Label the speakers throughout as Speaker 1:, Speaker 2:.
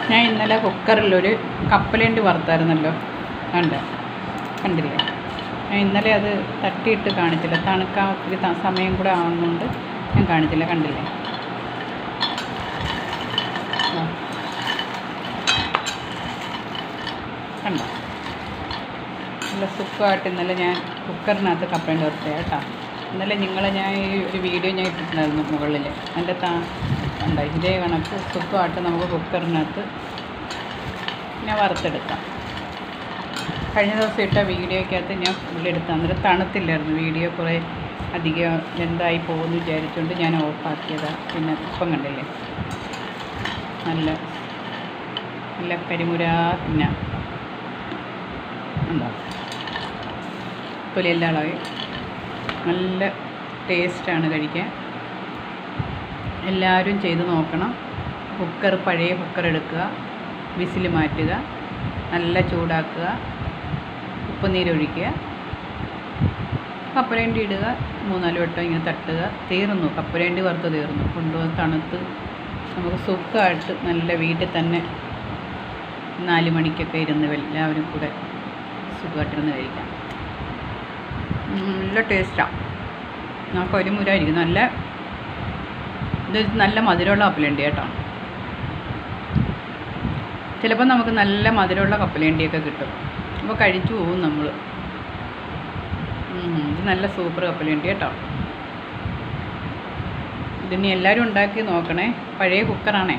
Speaker 1: ഞാൻ ഇന്നലെ കുക്കറിലൊരു കപ്പലണ്ടി വറുത്തായിരുന്നല്ലോ, കണ്ടില്ലേ? ഞാൻ ഇന്നലെ അത് തട്ടിയിട്ട് കാണിച്ചില്ല, തണുക്കാൻ ഒത്തിരി സമയം കൂടെ ആവുന്നതുകൊണ്ട് ഞാൻ കാണിച്ചില്ല. കണ്ടില്ലേ? കണ്ടോ? നല്ല സുഖമായിട്ട് ഇന്നലെ ഞാൻ കുക്കറിനകത്ത് കപ്പലണ്ടി വറുത്തത് കേട്ടോ. ഇന്നലെ ഞാൻ ഈ ഒരു വീഡിയോ ഞാൻ ഇട്ടിട്ടുണ്ടായിരുന്നു മുകളിൽ. എൻ്റെ കണ്ടോ, ഇതേ കണക്ക് സുഖമായിട്ട് നമുക്ക് കുക്കറിനകത്ത് ഞാൻ വറുത്തെടുക്കാം. കഴിഞ്ഞ ദിവസം ഇട്ട വീഡിയോയ്ക്കകത്ത് ഞാൻ ഫുള്ളെടുത്ത്, അന്നേരം തണുത്തില്ലായിരുന്നു വീഡിയോ, കുറേ അധികം എന്തായി പോകുമെന്ന് വിചാരിച്ചുകൊണ്ട് ഞാൻ ഓഫാക്കിയതാണ്. പിന്നെ ഇപ്പം കണ്ടില്ലേ, നല്ല നല്ല കരിമുരാ തിന്നാം. ഉണ്ടോ? തൊലിയെല്ലാം ഇളകി നല്ല ടേസ്റ്റാണ് കഴിക്കാൻ. എല്ലാവരും ചെയ്ത് നോക്കണം. പഴയ കുക്കർ എടുക്കുക, വിസിൽ മാറ്റുക, നല്ല ചൂടാക്കുക, ഉപ്പുനീരൊഴിക്കുക, കപ്പലണ്ടി ഇടുക, 3-4 വട്ടം ഇങ്ങനെ തട്ടുക. തീർന്നു, കപ്പലണ്ടി വറുത്ത് തീർന്നു. കൊണ്ടുവന്ന് തണുത്ത് നമുക്ക് സുഖമായിട്ട് നല്ല വീട്ടിൽ തന്നെ 4 മണിക്കൊക്കെ ഇരുന്ന് എല്ലാവരും കൂടെ സുഖമായിട്ടിരുന്ന് കഴിക്കാം. നല്ല ടേസ്റ്റാണ്. നമുക്ക് ഒരു മുരായിരിക്കും. ഇത് നല്ല മധുരമുള്ള കപ്പലണ്ടി കേട്ടോ. ചിലപ്പോൾ നമുക്ക് നല്ല മധുരമുള്ള കപ്പലണ്ടിയൊക്കെ കിട്ടും, അപ്പോൾ കഴിച്ചു പോകും നമ്മൾ. ഇത് നല്ല സൂപ്പർ കപ്പലണ്ടി കേട്ടോ. ഇതിനി എല്ലാവരും ഉണ്ടാക്കി നോക്കണേ. പഴയ കുക്കറാണേ.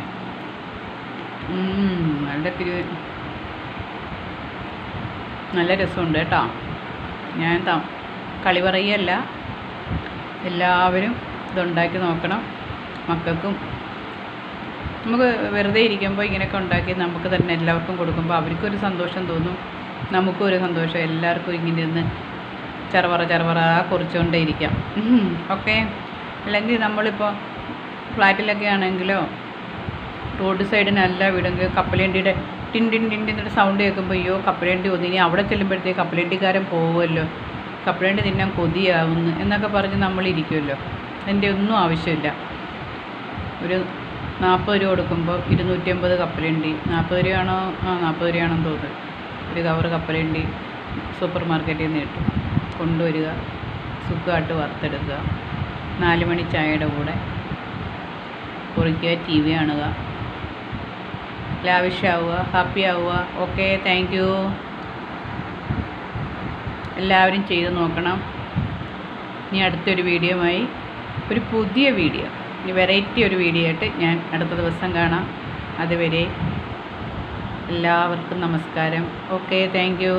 Speaker 1: നല്ല രസമുണ്ട് കേട്ടോ. ഞാൻ കളി പറയുകയല്ല, എല്ലാവരും ഇതുണ്ടാക്കി നോക്കണം. മക്കൾക്കും നമുക്ക് വെറുതെ ഇരിക്കുമ്പോൾ ഇങ്ങനെയൊക്കെ ഉണ്ടാക്കി നമുക്ക് തന്നെ എല്ലാവർക്കും കൊടുക്കുമ്പോൾ അവർക്കൊരു സന്തോഷം തോന്നും, നമുക്കും ഒരു സന്തോഷം. എല്ലാവർക്കും ഇങ്ങനെ ഇരുന്ന് ചെറുപറ കുറിച്ചുകൊണ്ടേ ഇരിക്കാം. ഓക്കെ. അല്ലെങ്കിൽ നമ്മളിപ്പോൾ ഫ്ലാറ്റിലൊക്കെ ആണെങ്കിലോ റോഡ് സൈഡിനല്ല വീടെങ്കിൽ കപ്പലണ്ടിയുടെ ടിൻ എന്നൊരു സൗണ്ട് കേൾക്കുമ്പോൾ അയ്യോ കപ്പലണ്ടി ഇനി അവിടെ ചെല്ലുമ്പോഴത്തേക്ക് കപ്പലണ്ടിക്കാരൻ പോകുമല്ലോ, കപ്പലണ്ടി തിന്നാൻ കൊതിയാവുന്നു എന്നൊക്കെ പറഞ്ഞ് നമ്മളിരിക്കുമല്ലോ. അതിൻ്റെ ഒന്നും ആവശ്യമില്ല. ഒരു 40 രൂപ കൊടുക്കുമ്പോൾ 250 കപ്പലണ്ടി, 40 രൂപയാണോ? 40 രൂപയാണെന്ന് തോന്നുന്നു. ഒരു കവർ കപ്പലണ്ടി സൂപ്പർ മാർക്കറ്റിൽ നിന്ന് കിട്ടും. കൊണ്ടുവരിക, സുഖമായിട്ട് വറുത്തെടുക്കുക, 4 മണി ചായയുടെ കൂടെ കുറിക്കുക, TV കാണുക, ലാവിഷാവുക, ഹാപ്പി ആവുക. Okay, thank you. എല്ലാവരും ചെയ്ത് നോക്കണം. ഇനി അടുത്തൊരു വീഡിയോയുമായി, ഒരു പുതിയ വീഡിയോ, ഇനി വെറൈറ്റി ഒരു വീഡിയോ ആയിട്ട് ഞാൻ അടുത്ത ദിവസം കാണാം. അതുവരെ എല്ലാവർക്കും നമസ്കാരം. Okay, thank you.